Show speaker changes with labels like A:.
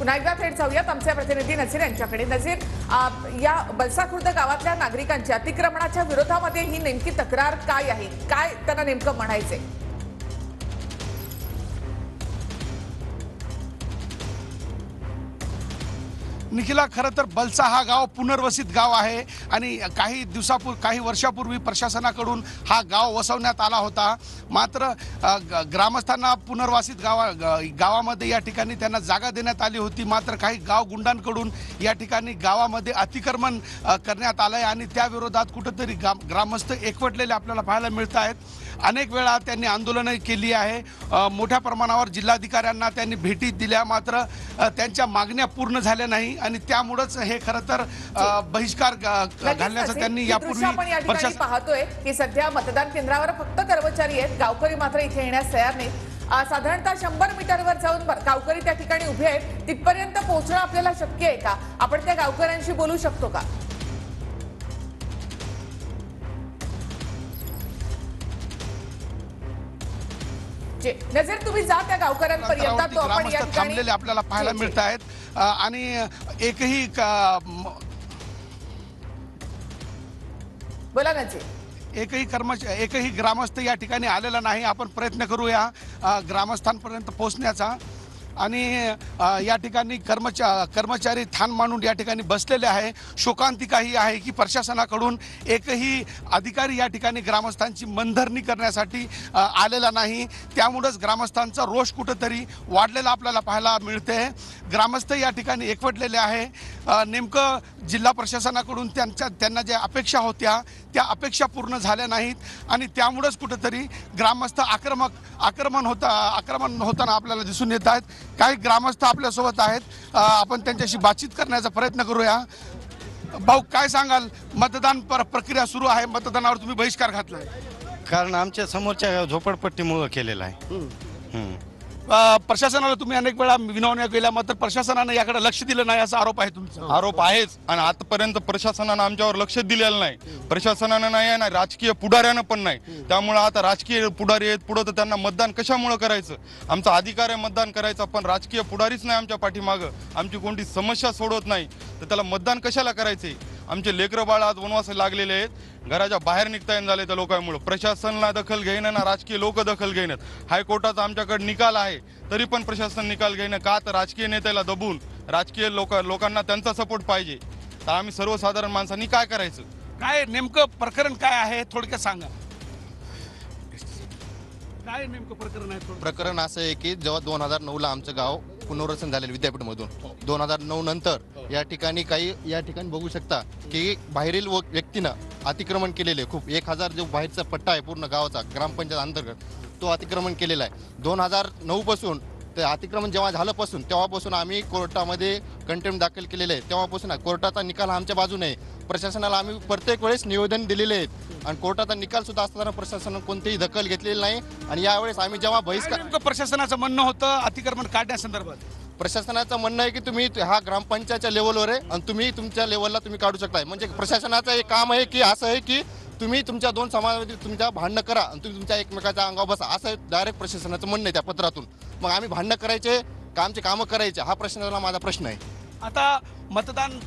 A: पुन्हा एकदा थेट जाऊयात आमचे प्रतिनिधी नजीर यांच्याकडे। नजीर, या बलसाखुर्द गावातल्या नागरिकांच्या अतिक्रमणाच्या विरोधामध्ये ही नेमकी तक्रार काय आहे, काय त्यांना नेमकं म्हणायचंय?
B: निखिला, खरं तर बलसा हा गाव पुनर्वसित गाव आहे आणि काही वर्षापूर्वी प्रशासनाकडून हा गाव वसवण्यात आला होता। मात्र ग्रामस्थांना पुनर्वसित गावामध्ये या ठिकाणी त्यांना जागा देण्यात आली होती। मात्र काही गाव गुंडांकडून या ठिकाणी गावामध्ये अतिक्रमण करण्यात आलंय आणि त्या विरोधात कुठेतरी ग्रामस्थ एकवटलेले आपल्याला पाहायला मिळत आहेत। अनेक वेळा त्यांनी आंदोलनं केली आहे, मोठ्या प्रमाणावर जिल्हाधिकाऱ्यांना त्यांनी भेटी दिल्या, मात्र त्यांच्या मागण्या पूर्ण झाल्या नाही आणि त्यामुळेच हे खरं तर बहिष्कार घालण्याचं त्यांनी यापूर्वी
A: आपण पाहतोय की सध्या मतदान केंद्रावर फक्त कर्मचारी आहेत, गावकरी मात्र इथे येण्यास तयार नाहीत। साधारणतः 100 मीटरवर जाऊन गावकरी त्या ठिकाणी उभे आहेत, तिथपर्यंत पोहोचणं आपल्याला शक्य आहे का? आपण त्या गावकऱ्यांशी बोलू शकतो का? नजर, तुम्ही जा त्या गावकऱ्यांपर्यंत, तो आपण या ठिकाणी
B: आपल्याला पाहायला मिळत आहेत आणि एकही
A: बोला नजर।
B: एकही ग्रामस्थ या ठिकाणी आलेला नाही। आपण प्रयत्न करूया ग्रामस्थांपर्यंत पोहोचण्याचा आणि या ठिकाणी कर्मचारी ठाण मांडून या ठिकाणी बसलेले आहे। शोकांतिका ही आहे की प्रशासनाकडून एकही अधिकारी या ठिकाणी ग्रामस्थांची मनधरणी करण्यासाठी आलेला नाही। त्यामुळेच ग्रामस्थांचा रोष कुठेतरी वाढलेला आपल्याला पाहायला मिळते। ग्रामस्थ या ठिकाणी एकवटलेले आहे। नेमकं जिल्हा प्रशासनाकडून त्यांना ज्या अपेक्षा होत्या त्या अपेक्षा पूर्ण झाल्या नाहीत आणि त्यामुळेच कुठेतरी ग्रामस्थ आक्रमण होताना आपल्याला दिसून येत आहेत। काही ग्रामस्थ आपल्यासोबत आहेत, आपण त्यांच्याशी बातचीत करण्याचा प्रयत्न करूया। भाऊ, काय सांगाल? मतदान प्रक्रिया सुरू आहे, मतदानावर तुम्ही बहिष्कार घातलाय
C: कारण आमच्या समोरच्या झोपडपट्टीमुळे केलेला आहे।
B: प्रशासनाला तुम्ही अनेक वेळा विनवण्या केल्या, मात्र प्रशासनाने याकडे लक्ष दिलं नाही असा आरोप आहे तुमचा?
D: आरोप आहेच आणि आतापर्यंत प्रशासनानं आमच्यावर लक्ष दिलेलं नाही। प्रशासनानं नाही आणि राजकीय पुढाऱ्यानं पण नाही। त्यामुळे आता राजकीय पुढारी आहेत पुढे, तर त्यांना मतदान कशामुळे करायचं? आमचा अधिकार आहे मतदान करायचा, पण राजकीय पुढारीच नाही आमच्या पाठीमागं, आमची कोणती समस्या सोडवत नाही, तर त्याला मतदान कशाला करायचे? आमचे लेकरं बाळ आज वनवासाला लागलेले आहेत, घराच्या बाहेर निघता येणं झाले त्या लोकांमुळे। प्रशासनाला दखल घेणं ना राजकीय लोक दखल घेणं। हायकोर्टाचा आमच्याकडे निकाल आहे तरी पण प्रशासन निकाल घेणं का? तर राजकीय नेत्याला दबून राजकीय लोकांना त्यांचा सपोर्ट पाहिजे, तर आम्ही सर्वसाधारण माणसांनी काय करायचं?
B: काय नेमकं प्रकरण काय आहे, थोडक्यात सांगा। काय नेमकं प्रकरण आहे?
E: प्रकरण असं आहे की जेव्हा 2009ला आमचं गाव पुनर्वसन झालेलं विद्यापीठमधून, 2009 नंतर या ठिकाणी बघू शकता की बाहेरील व्यक्तीनं अतिक्रमण केलेले खूप 1000 जो बाहेरचा पट्टा आहे पूर्ण गावाचा ग्रामपंचायत अंतर्गत, तो अतिक्रमण केलेला आहे। 2009 पासून ते अतिक्रमण जेव्हा झाल्यापासून तेव्हापासून आम्ही कोर्टामध्ये कंटेम्प्ट दाखल केलेले आहे। तेव्हापासून कोर्टाचा निकाल आमच्या बाजूने आहे। प्रशासनाला आम्ही प्रत्येक वेळेस निवेदन दिलेले आहेत आणि कोर्टाचा निकाल सुद्धा असताना प्रशासनाने कोणतीही दखल घेतलेली नाही। आणि यावेळेस आम्ही जेव्हा बहिष्कार,
B: प्रशासनाचं म्हणणं होतं अतिक्रमण काढण्यासंदर्भात,
E: प्रशासनाचं म्हणणं आहे की तुम्ही हा ग्रामपंचायतच्या लेवलवर आहे आणि तुम्ही तुमच्या लेवलला तुम्ही काढू शकताय। म्हणजे प्रशासनाचं एक काम आहे की असं आहे की तुम्ही तुमच्या दोन समाजामध्ये तुमच्या भांडणं करा आणि तुम्ही तुमच्या एकमेकाच्या अंगावर बसा, असं डायरेक्ट प्रशासनाचं म्हणणं आहे त्या पत्रातून। मग आम्ही भांडणं करायचे का आमचे कामं करायचे, हा प्रश्नाला माझा प्रश्न आहे।
B: आता मतदान